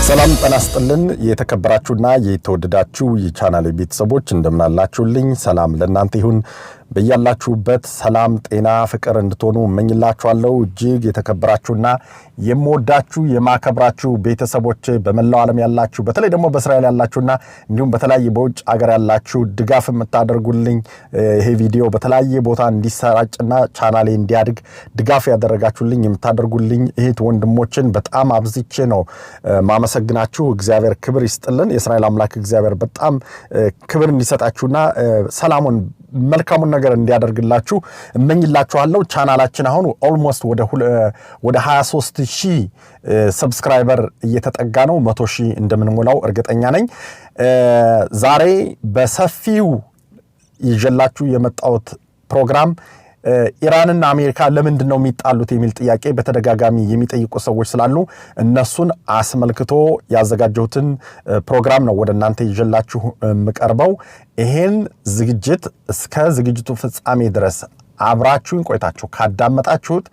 ሰላም ጠናስጥልን የተከበራችሁና የተወደዳችሁ የቻናሌ ቤተሰቦች እንደምን አላችሁልኝ? ሰላም ለእናንተ ይሁን። በእያላችሁበት ሰላም ጤና ፍቅር እንድትሆኑ እመኝላችኋለሁ። እጅግ የተከበራችሁና የምወዳችሁ የማከብራችሁ ቤተሰቦች በመላው ዓለም ያላችሁ በተለይ ደግሞ በእስራኤል ያላችሁና እንዲሁም በተለያየ በውጭ ሀገር ያላችሁ ድጋፍ የምታደርጉልኝ ይሄ ቪዲዮ በተለያየ ቦታ እንዲሰራጭና ቻናሌ እንዲያድግ ድጋፍ ያደረጋችሁልኝ የምታደርጉልኝ እህት ወንድሞችን በጣም አብዝቼ ነው ማመሰግናችሁ። እግዚአብሔር ክብር ይስጥልን። የእስራኤል አምላክ እግዚአብሔር በጣም ክብር እንዲሰጣችሁና ሰላሙን መልካሙን ነገር እንዲያደርግላችሁ እመኝላችኋለሁ። ቻናላችን አሁን ኦልሞስት ወደ 23000 ሰብስክራይበር እየተጠጋ ነው። 100000 እንደምንሞላው እርግጠኛ ነኝ። ዛሬ በሰፊው ይዤላችሁ የመጣሁት ፕሮግራም ኢራንና አሜሪካ ለምንድን ነው የሚጣሉት የሚል ጥያቄ በተደጋጋሚ የሚጠይቁ ሰዎች ስላሉ እነሱን አስመልክቶ ያዘጋጀሁትን ፕሮግራም ነው ወደ እናንተ ይዤላችሁ መቀርበው። ይሄን ዝግጅት እስከ ዝግጅቱ ፍጻሜ ድረስ አብራችሁን ቆይታችሁ ካዳመጣችሁት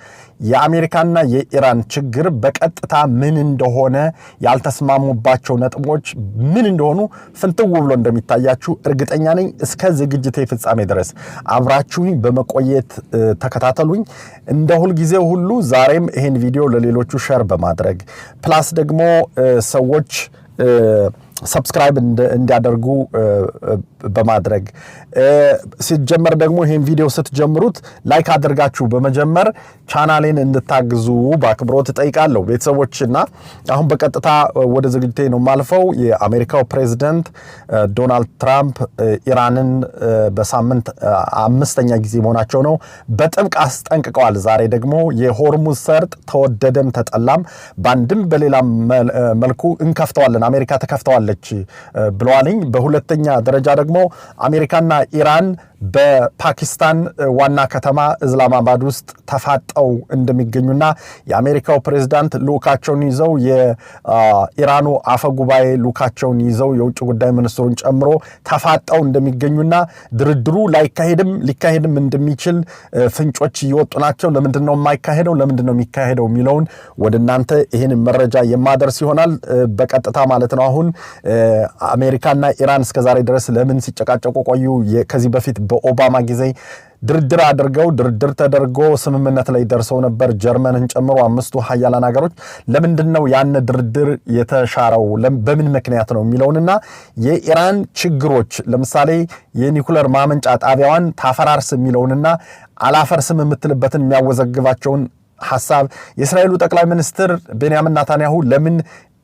የአሜሪካና የኢራን ችግር በቀጥታ ምን እንደሆነ ያልተስማሙባቸው ነጥቦች ምን እንደሆኑ ፍንትው ብሎ እንደሚታያችሁ እርግጠኛ ነኝ። እስከ ዝግጅቴ ፍጻሜ ድረስ አብራችሁኝ በመቆየት ተከታተሉኝ። እንደ ሁል ጊዜ ሁሉ ዛሬም ይሄን ቪዲዮ ለሌሎቹ ሼር በማድረግ ፕላስ ደግሞ ሰዎች ሰብስክራይብ እንዲያደርጉ በማድረግ ሲጀመር ደግሞ ይሄን ቪዲዮ ስትጀምሩት ላይክ አድርጋችሁ በመጀመር ቻናሌን እንድታግዙ በአክብሮት ጠይቃለሁ ቤተሰቦችና አሁን በቀጥታ ወደ ዝግጅቴ ነው ማልፈው። የአሜሪካው ፕሬዝዳንት ዶናልድ ትራምፕ ኢራንን በሳምንት አምስተኛ ጊዜ መሆናቸው ነው በጥብቅ አስጠንቅቀዋል። ዛሬ ደግሞ የሆርሙዝ ሰርጥ ተወደደም ተጠላም ባንድም በሌላም መልኩ እንከፍተዋለን አሜሪካ ተከፍተዋለች ብለዋልኝ። በሁለተኛ ደረጃ ደግሞ አሜሪካና ኢራን በፓኪስታን ዋና ከተማ እስላማባድ ውስጥ ተፋጠው እንደሚገኙና የአሜሪካው ፕሬዝዳንት ሉካቸውን ይዘው የኢራኑ አፈጉባኤ ሉካቸውን ይዘው የውጭ ጉዳይ ሚኒስትሩን ጨምሮ ተፋጠው እንደሚገኙና ድርድሩ ሊካሄድም እንደሚችል ፍንጮች እየወጡ ናቸው። ለምንድነው የማይካሄደው ለምንድነው የሚካሄደው የሚለውን ወደናንተ ይሄን መረጃ የማደርስ ይሆናል በቀጥታ ማለት ነው። አሁን አሜሪካና ኢራን እስከዛሬ ድረስ ለምን ሲጨቃጨቁ ቆዩ? ከዚህ በፊት በኦባማ ጊዜ ድርድር ተደርጎ ስምምነት ላይ ደርሰው ነበር ጀርመንን ጨምሮ አምስቱ ሀያላን ሀገሮች። ለምንድነው ያን ድርድር የተሻረው በምን ምክንያት ነው የሚለውንና የኢራን ችግሮች ለምሳሌ የኒኩለር ማመንጫ ጣቢያዋን ታፈራርስ የሚለውንና አላፈርስም የምትልበትን የሚያወዘግባቸውን ሐሳብ የእስራኤሉ ጠቅላይ ሚኒስትር ቤንያሚን ኔታንያሁ ለምን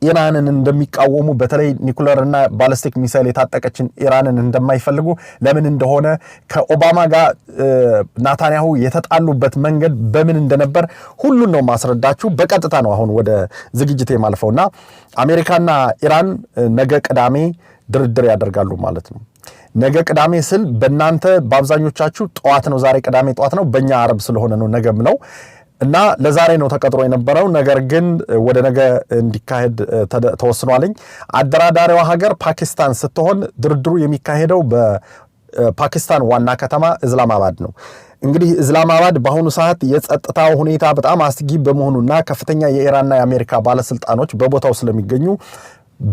ኢራንን እንደሚቃወሙ በተለይ ኒኩለርና ባሊስቲክ ሚሳይል የታጠቀችን ኢራንን እንደማይፈልጉ ለምን እንደሆነ ከኦባማ ጋር ኔታንያሁ የተጣሉበት መንገድ በምን እንደነበር ሁሉን ነው ማስረዳችሁ። በቀጥታ ነው አሁን ወደ ዝግጅቴ ማልፈውና አሜሪካና ኢራን ነገ ቅዳሜ ድርድር ያደርጋሉ ማለት ነው። ነገ ቅዳሜ ስል በእናንተ በአብዛኞቻችሁ ጠዋት ነው፣ ዛሬ ቅዳሜ ጠዋት ነው፣ በእኛ አረብ ስለሆነ ነው ነገም ነው እና ለዛሬ ነው ተቀጥሮ የነበረው። ነገር ግን ወደ ነገ እንዲካሄድ ተወስኗልኝ። አደራዳሪዋ ሀገር ፓኪስታን ስትሆን ድርድሩ የሚካሄደው በፓኪስታን ዋና ከተማ እስላማባድ ነው። እንግዲህ እስላማባድ በአሁኑ ሰዓት የጸጥታው ሁኔታ በጣም አስጊ በመሆኑና ከፍተኛ የኢራንና የአሜሪካ ባለስልጣኖች በቦታው ስለሚገኙ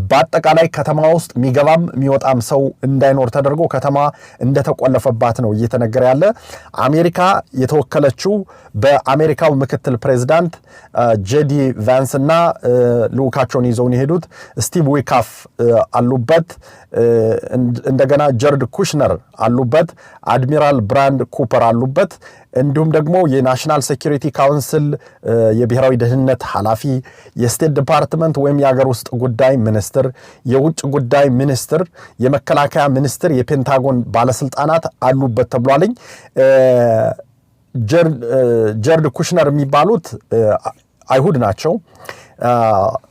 በአጠቃላይ ከተማ ውስጥ የሚገባም የሚወጣም ሰው እንዳይኖር ተደርጎ ከተማ እንደተቆለፈባት ነው እየተነገረ ያለ። አሜሪካ የተወከለችው በአሜሪካው ምክትል ፕሬዝዳንት ጄዲ ቫንስ እና ልኡካቸውን ይዘውን የሄዱት ስቲቭ ዊትኮፍ አሉበት፣ እንደገና ጀርድ ኩሽነር አሉበት፣ አድሚራል ብራንድ ኩፐር አሉበት፣ እንዲሁም ደግሞ የናሽናል ሴኩሪቲ ካውንስል የብሔራዊ ደህንነት ኃላፊ፣ የስቴት ዲፓርትመንት ወይም የሀገር ውስጥ ጉዳይ ሚኒስትር፣ የውጭ ጉዳይ ሚኒስትር፣ የመከላከያ ሚኒስትር፣ የፔንታጎን ባለስልጣናት አሉበት ተብሏልኝ። ጀርድ ኩሽነር የሚባሉት አይሁድ ናቸው፣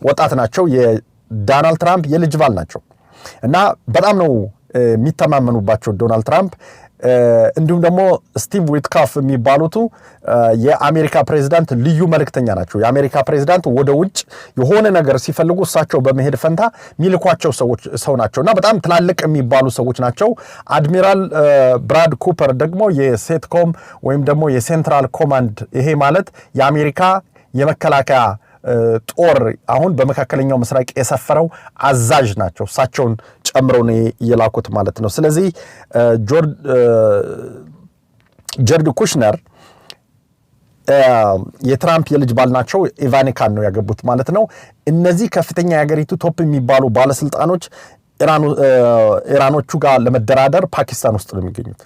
ወጣት ናቸው፣ የዶናልድ ትራምፕ የልጅ ባል ናቸው እና በጣም ነው የሚተማመኑባቸው ዶናልድ ትራምፕ። እንዲሁም ደግሞ ስቲቭ ዊትኮፍ የሚባሉት የአሜሪካ ፕሬዝዳንት ልዩ መልእክተኛ ናቸው። የአሜሪካ ፕሬዝዳንት ወደ ውጭ የሆነ ነገር ሲፈልጉ እሳቸው በመሄድ ፈንታ ሚልኳቸው ሰው ናቸውና በጣም ትላልቅ የሚባሉ ሰዎች ናቸው። አድሚራል ብራድ ኩፐር ደግሞ የሴትኮም ወይም ደግሞ የሴንትራል ኮማንድ፣ ይሄ ማለት የአሜሪካ የመከላከያ ጦር አሁን በመካከለኛው ምስራቅ የሰፈረው አዛዥ ናቸው። እሳቸውን ጨምረው ነው የላኩት ማለት ነው። ስለዚህ ጀርድ ኩሽነር የትራምፕ የልጅ ባል ናቸው። ኢቫኒካን ነው ያገቡት ማለት ነው። እነዚህ ከፍተኛ የሀገሪቱ ቶፕ የሚባሉ ባለስልጣኖች ኢራኖቹ ጋር ለመደራደር ፓኪስታን ውስጥ ነው የሚገኙት፣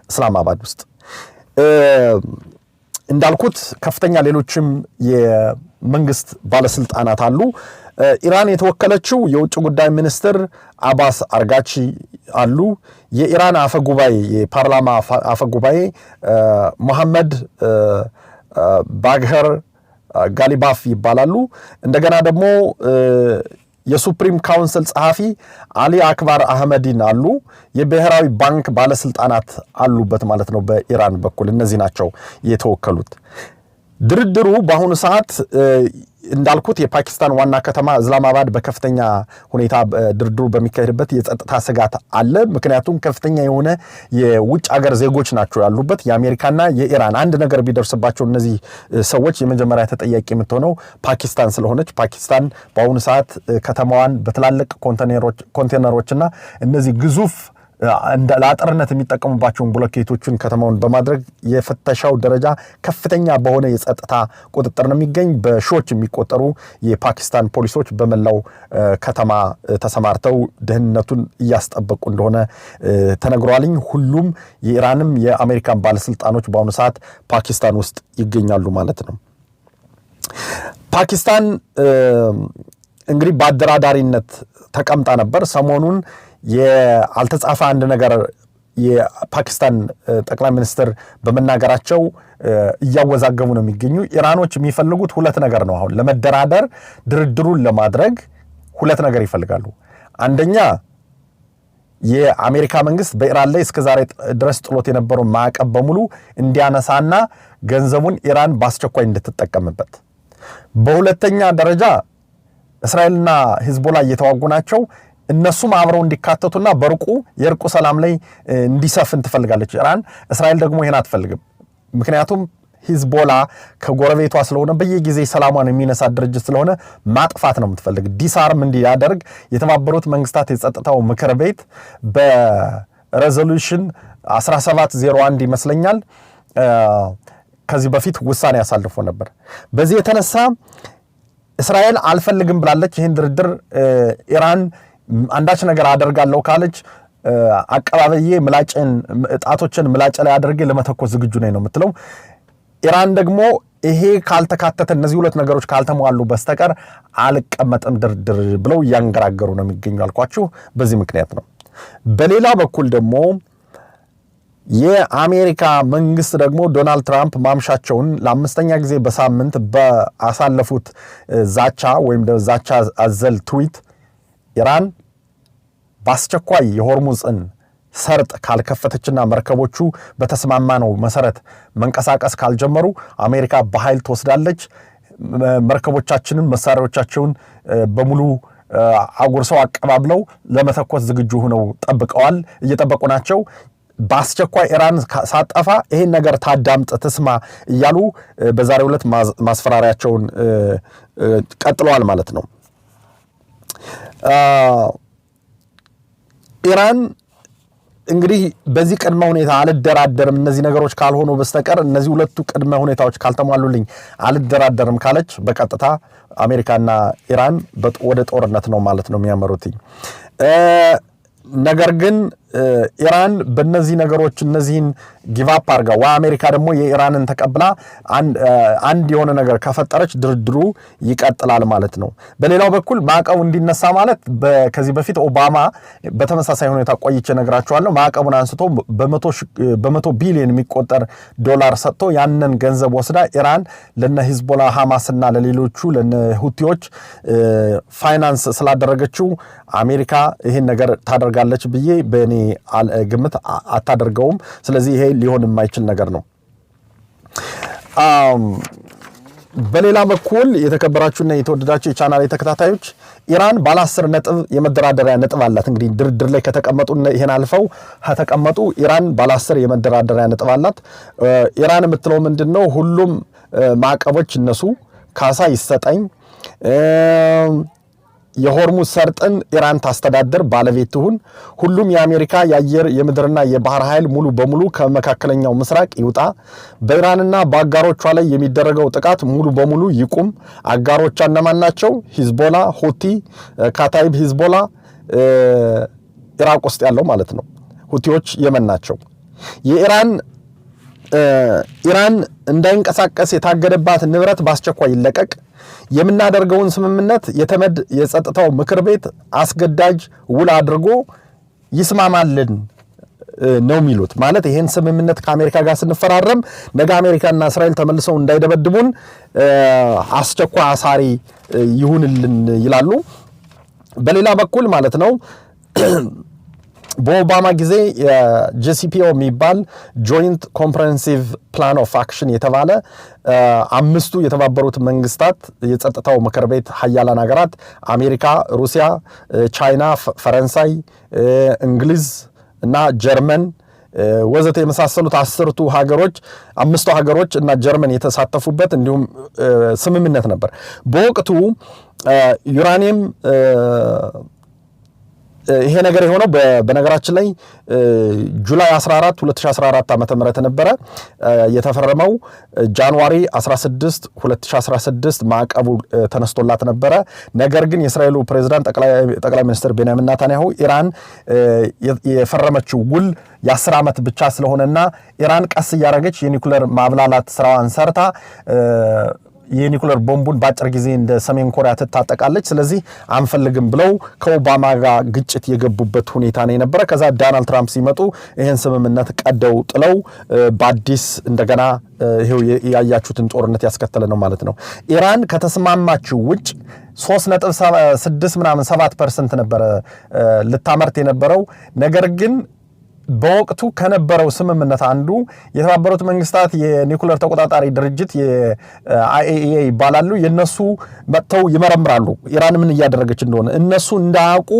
እስላማባድ ውስጥ እንዳልኩት ከፍተኛ ሌሎችም የመንግስት ባለስልጣናት አሉ። ኢራን የተወከለችው የውጭ ጉዳይ ሚኒስትር አባስ አርጋቺ አሉ። የኢራን አፈጉባኤ የፓርላማ አፈጉባኤ መሐመድ ባግኸር ጋሊባፍ ይባላሉ። እንደገና ደግሞ የሱፕሪም ካውንስል ጸሐፊ አሊ አክባር አህመዲን አሉ። የብሔራዊ ባንክ ባለስልጣናት አሉበት ማለት ነው በኢራን በኩል። እነዚህ ናቸው የተወከሉት። ድርድሩ በአሁኑ ሰዓት እንዳልኩት የፓኪስታን ዋና ከተማ እስላማባድ በከፍተኛ ሁኔታ ድርድሩ በሚካሄድበት የጸጥታ ስጋት አለ። ምክንያቱም ከፍተኛ የሆነ የውጭ ሀገር ዜጎች ናቸው ያሉበት። የአሜሪካና የኢራን አንድ ነገር ቢደርስባቸው እነዚህ ሰዎች የመጀመሪያ ተጠያቂ የምትሆነው ፓኪስታን ስለሆነች ፓኪስታን በአሁኑ ሰዓት ከተማዋን በትላልቅ ኮንቴነሮችና እነዚህ ግዙፍ ለአጥርነት የሚጠቀሙባቸውን ብሎኬቶችን ከተማውን በማድረግ የፍተሻው ደረጃ ከፍተኛ በሆነ የጸጥታ ቁጥጥር ነው የሚገኝ። በሺዎች የሚቆጠሩ የፓኪስታን ፖሊሶች በመላው ከተማ ተሰማርተው ደህንነቱን እያስጠበቁ እንደሆነ ተነግሯልኝ። ሁሉም የኢራንም የአሜሪካን ባለስልጣኖች በአሁኑ ሰዓት ፓኪስታን ውስጥ ይገኛሉ ማለት ነው። ፓኪስታን እንግዲህ በአደራዳሪነት ተቀምጣ ነበር። ሰሞኑን የአልተጻፈ አንድ ነገር የፓኪስታን ጠቅላይ ሚኒስትር በመናገራቸው እያወዛገቡ ነው የሚገኙ። ኢራኖች የሚፈልጉት ሁለት ነገር ነው። አሁን ለመደራደር ድርድሩን ለማድረግ ሁለት ነገር ይፈልጋሉ። አንደኛ የአሜሪካ መንግስት በኢራን ላይ እስከዛሬ ድረስ ጥሎት የነበረው ማዕቀብ በሙሉ እንዲያነሳና ገንዘቡን ኢራን በአስቸኳይ እንድትጠቀምበት። በሁለተኛ ደረጃ እስራኤልና ሂዝቦላ እየተዋጉ ናቸው። እነሱም አብረው እንዲካተቱና በርቁ የርቁ ሰላም ላይ እንዲሰፍን ትፈልጋለች ኢራን። እስራኤል ደግሞ ይሄን አትፈልግም። ምክንያቱም ሂዝቦላ ከጎረቤቷ ስለሆነ በየጊዜ ሰላሟን የሚነሳ ድርጅት ስለሆነ ማጥፋት ነው የምትፈልግ። ዲስአርም እንዲያደርግ የተባበሩት መንግስታት የጸጥታው ምክር ቤት በሬዞሉሽን 1701 ይመስለኛል ከዚህ በፊት ውሳኔ ያሳልፎ ነበር። በዚህ የተነሳ እስራኤል አልፈልግም ብላለች። ይህን ድርድር ኢራን አንዳች ነገር አደርጋለሁ ካለች አቀባበዬ ጣቶችን ምላጭ ላይ አድርጌ ለመተኮስ ዝግጁ ነኝ ነው የምትለው። ኢራን ደግሞ ይሄ ካልተካተተ እነዚህ ሁለት ነገሮች ካልተሟሉ በስተቀር አልቀመጥም ድርድር ብለው እያንገራገሩ ነው የሚገኙ አልኳችሁ። በዚህ ምክንያት ነው። በሌላ በኩል ደግሞ የአሜሪካ መንግስት ደግሞ ዶናልድ ትራምፕ ማምሻቸውን ለአምስተኛ ጊዜ በሳምንት በአሳለፉት ዛቻ ወይም ዛቻ አዘል ትዊት ኢራን በአስቸኳይ የሆርሙዝን ሰርጥ ካልከፈተችና መርከቦቹ በተስማማነው መሰረት መንቀሳቀስ ካልጀመሩ አሜሪካ በኃይል ትወስዳለች፣ መርከቦቻችንን መሳሪያዎቻቸውን በሙሉ አጉርሰው አቀባብለው ለመተኮስ ዝግጁ ሆነው እየጠበቁ ናቸው። በአስቸኳይ ኢራን ሳጠፋ ይሄን ነገር ታዳምጥ ትስማ እያሉ በዛሬው ዕለት ማስፈራሪያቸውን ቀጥለዋል ማለት ነው። ኢራን እንግዲህ በዚህ ቅድመ ሁኔታ አልደራደርም እነዚህ ነገሮች ካልሆኑ በስተቀር እነዚህ ሁለቱ ቅድመ ሁኔታዎች ካልተሟሉልኝ አልደራደርም ካለች በቀጥታ አሜሪካና ኢራን ወደ ጦርነት ነው ማለት ነው የሚያመሩት። ነገር ግን ኢራን በእነዚህ ነገሮች እነዚህን ጊቫፕ አድርጋ አሜሪካ ደግሞ የኢራንን ተቀብላ አንድ የሆነ ነገር ከፈጠረች ድርድሩ ይቀጥላል ማለት ነው። በሌላው በኩል ማዕቀቡ እንዲነሳ ማለት ከዚህ በፊት ኦባማ በተመሳሳይ ሁኔታ ቆይቼ ነግራቸዋለሁ። ማዕቀቡን አንስቶ በመቶ ቢሊዮን የሚቆጠር ዶላር ሰጥቶ ያንን ገንዘብ ወስዳ ኢራን ለነ ሂዝቦላ ሐማስና ለሌሎቹ ለነ ሁቲዎች ፋይናንስ ስላደረገችው አሜሪካ ይሄን ነገር ታደርጋለች ብዬ በእኔ ግምት አታደርገውም። ስለዚህ ይሄ ሊሆን የማይችል ነገር ነው። በሌላ በኩል የተከበራችሁና የተወደዳችሁ የቻናሌ ተከታታዮች ኢራን ባለ 10 ነጥብ የመደራደሪያ ነጥብ አላት። እንግዲህ ድርድር ላይ ከተቀመጡ ይሄን አልፈው ከተቀመጡ ኢራን ባለ 10 የመደራደሪያ ነጥብ አላት። ኢራን የምትለው ምንድነው? ሁሉም ማዕቀቦች እነሱ ካሳ ይሰጠኝ፣ የሆርሙዝ ሰርጥን ኢራን ታስተዳድር ባለቤት ትሁን፣ ሁሉም የአሜሪካ የአየር የምድርና የባህር ኃይል ሙሉ በሙሉ ከመካከለኛው ምስራቅ ይውጣ፣ በኢራንና በአጋሮቿ ላይ የሚደረገው ጥቃት ሙሉ በሙሉ ይቁም። አጋሮቿ እነማን ናቸው? ሂዝቦላ፣ ሁቲ፣ ካታይብ ሂዝቦላ ኢራቅ ውስጥ ያለው ማለት ነው። ሁቲዎች የመን ናቸው። ኢራን እንዳይንቀሳቀስ የታገደባት ንብረት በአስቸኳይ ይለቀቅ። የምናደርገውን ስምምነት የተመድ የጸጥታው ምክር ቤት አስገዳጅ ውል አድርጎ ይስማማልን ነው የሚሉት። ማለት ይሄን ስምምነት ከአሜሪካ ጋር ስንፈራረም ነገ አሜሪካና እስራኤል ተመልሰው እንዳይደበድቡን አስቸኳይ አሳሪ ይሁንልን ይላሉ። በሌላ በኩል ማለት ነው በኦባማ ጊዜ የጂሲፒኦ የሚባል ጆይንት ኮምፕሬሄንሲቭ ፕላን ኦፍ አክሽን የተባለ አምስቱ የተባበሩት መንግስታት የጸጥታው ምክር ቤት ሀያላን ሀገራት አሜሪካ፣ ሩሲያ፣ ቻይና፣ ፈረንሳይ፣ እንግሊዝ እና ጀርመን ወዘተ የመሳሰሉት አምስቱ ሀገሮች እና ጀርመን የተሳተፉበት እንዲሁም ስምምነት ነበር። በወቅቱ ዩራኒየም ይሄ ነገር የሆነው በነገራችን ላይ ጁላይ 14 2014 ዓ.ም ነበረ የተፈረመው። ጃንዋሪ 16 2016 ማዕቀቡ ተነስቶላት ነበረ። ነገር ግን የእስራኤሉ ፕሬዝዳንት ጠቅላይ ሚኒስትር ቤንያሚን ኔታንያሁ ኢራን የፈረመችው ውል የ10 ዓመት ብቻ ስለሆነና ኢራን ቀስ እያደረገች የኒኩሌር ማብላላት ስራዋን ሰርታ የኒኩሌር ቦምቡን ባጭር ጊዜ እንደ ሰሜን ኮሪያ ትታጠቃለች፣ ስለዚህ አንፈልግም ብለው ከኦባማ ጋር ግጭት የገቡበት ሁኔታ ነው የነበረ። ከዛ ዶናልድ ትራምፕ ሲመጡ ይሄን ስምምነት ቀደው ጥለው በአዲስ እንደገና ይሄው ያያችሁትን ጦርነት ያስከተለ ነው ማለት ነው። ኢራን ከተስማማችው ውጭ 3.7% ነበረ ልታመርት የነበረው። ነገር ግን በወቅቱ ከነበረው ስምምነት አንዱ የተባበሩት መንግስታት የኒኩሌር ተቆጣጣሪ ድርጅት የአይኤኢኤ ይባላሉ። የነሱ መጥተው ይመረምራሉ ኢራን ምን እያደረገች እንደሆነ እነሱ እንዳያውቁ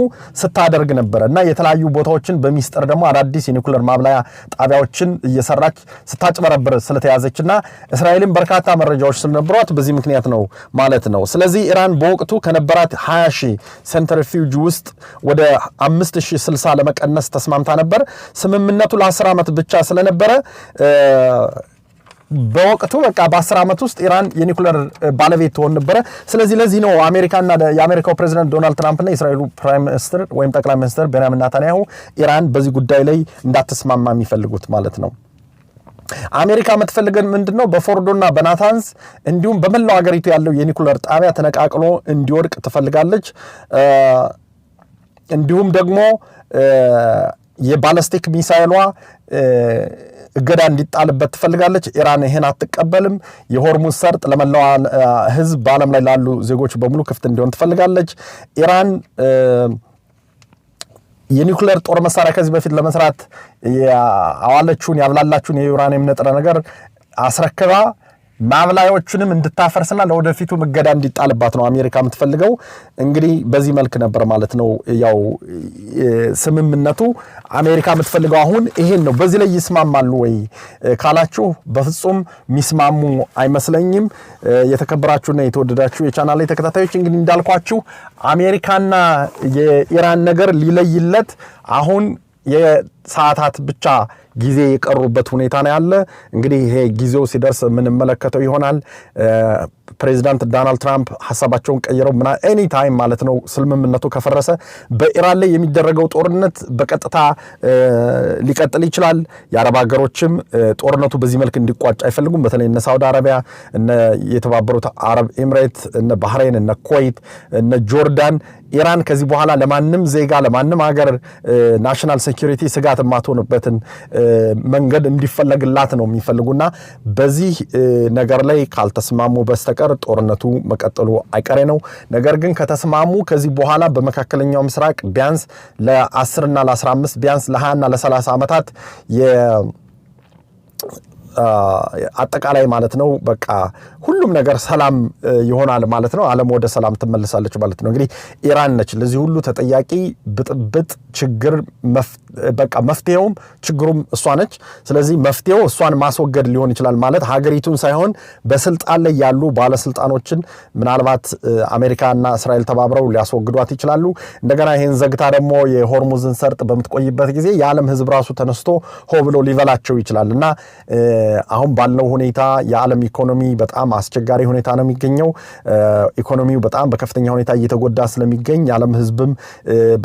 ስታደርግ ነበር እና የተለያዩ ቦታዎችን በሚስጥር ደግሞ አዳዲስ የኒኩሌር ማብላያ ጣቢያዎችን እየሰራች ስታጭበረብር ስለተያዘችና እስራኤልን በርካታ መረጃዎች ስለነበሯት በዚህ ምክንያት ነው ማለት ነው። ስለዚህ ኢራን በወቅቱ ከነበራት 20,000 ሴንትሪፊውጅ ውስጥ ወደ 5,060 ለመቀነስ ተስማምታ ነበር። ስምምነቱ ለ10 ዓመት ብቻ ስለነበረ በወቅቱ በቃ በ10 ዓመት ውስጥ ኢራን የኒኩሌር ባለቤት ትሆን ነበር። ስለዚህ ለዚህ ነው አሜሪካና የአሜሪካው ፕሬዝዳንት ዶናልድ ትራምፕ እና የእስራኤሉ ፕራይም ሚኒስትር ወይም ጠቅላይ ሚኒስትር ቤንያሚን ኔታንያሁ ኢራን በዚህ ጉዳይ ላይ እንዳትስማማ የሚፈልጉት ማለት ነው። አሜሪካ የምትፈልገን ምንድነው? በፎርዶና በናታንስ እንዲሁም በመላው ሀገሪቱ ያለው የኒኩሌር ጣቢያ ተነቃቅሎ እንዲወድቅ ትፈልጋለች። እንዲሁም ደግሞ የባለስቲክ ሚሳይሏ እገዳ እንዲጣልበት ትፈልጋለች። ኢራን ይሄን አትቀበልም። የሆርሙዝ ሰርጥ ለመላው ህዝብ በዓለም ላይ ላሉ ዜጎች በሙሉ ክፍት እንዲሆን ትፈልጋለች። ኢራን የኒኩሌር ጦር መሳሪያ ከዚህ በፊት ለመስራት ያብላላችሁን የዩራኒየም ንጥረ ነገር አስረክባ ማብላዮቹንም እንድታፈርስና ለወደፊቱ እገዳ እንዲጣልባት ነው አሜሪካ የምትፈልገው። እንግዲህ በዚህ መልክ ነበር ማለት ነው ያው ስምምነቱ። አሜሪካ የምትፈልገው አሁን ይሄን ነው። በዚህ ላይ ይስማማሉ ወይ ካላችሁ በፍጹም ሚስማሙ አይመስለኝም። የተከበራችሁና የተወደዳችሁ የቻናል ላይ ተከታታዮች እንግዲህ እንዳልኳችሁ አሜሪካና የኢራን ነገር ሊለይለት አሁን የሰዓታት ብቻ ጊዜ የቀሩበት ሁኔታ ነው ያለ። እንግዲህ ይሄ ጊዜው ሲደርስ ምን መለከተው ይሆናል። ፕሬዝዳንት ዶናልድ ትራምፕ ሐሳባቸውን ቀይረው ኤኒ ታይም ማለት ነው ስምምነቱ ከፈረሰ በኢራን ላይ የሚደረገው ጦርነት በቀጥታ ሊቀጥል ይችላል። የአረብ ሀገሮችም ጦርነቱ በዚህ መልክ እንዲቋጭ አይፈልጉም። በተለይ እነ ሳውዲ አረቢያ፣ እነ የተባበሩት አረብ ኤምሬት፣ እነ ባህሬን፣ እነ ኩዌት፣ እነ ጆርዳን ኢራን ከዚህ በኋላ ለማንም ዜጋ ለማንም ሀገር ናሽናል ሴኩሪቲ ስጋት የማትሆንበትን መንገድ እንዲፈለግላት ነው የሚፈልጉና በዚህ ነገር ላይ ካልተስማሙ በስተቀር ጦርነቱ መቀጠሉ አይቀሬ ነው። ነገር ግን ከተስማሙ ከዚህ በኋላ በመካከለኛው ምስራቅ ቢያንስ ለ10 እና ለ15 ቢያንስ ለ20 እና ለ30 ዓመታት አጠቃላይ ማለት ነው በቃ ሁሉም ነገር ሰላም ይሆናል ማለት ነው ዓለም ወደ ሰላም ትመለሳለች ማለት ነው እንግዲህ ኢራን ነች ለዚህ ሁሉ ተጠያቂ ብጥብጥ ችግር በቃ መፍትሄውም ችግሩም እሷ ነች ስለዚህ መፍትሄው እሷን ማስወገድ ሊሆን ይችላል ማለት ሀገሪቱን ሳይሆን በስልጣን ላይ ያሉ ባለስልጣኖችን ምናልባት አሜሪካና እስራኤል ተባብረው ሊያስወግዷት ይችላሉ እንደገና ይሄን ዘግታ ደግሞ የሆርሙዝን ሰርጥ በመትቆይበት ጊዜ የዓለም ህዝብ ራሱ ተነስቶ ሆ ብሎ ሊበላቸው ይችላልና አሁን ባለው ሁኔታ የዓለም ኢኮኖሚ በጣም አስቸጋሪ ሁኔታ ነው የሚገኘው ኢኮኖሚው በጣም በከፍተኛ ሁኔታ እየተጎዳ ስለሚገኝ የዓለም ህዝብም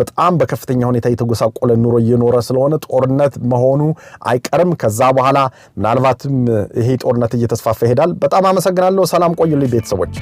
በጣም በከፍተኛ ሁኔታ እየተጎሳቆለ ኑሮ እየኖረ ስለሆነ ጦርነት መሆኑ አይቀርም ከዛ በኋላ ምናልባትም ይሄ ጦርነት እየተስፋፋ ይሄዳል በጣም አመሰግናለሁ ሰላም ቆዩልኝ ቤተሰቦች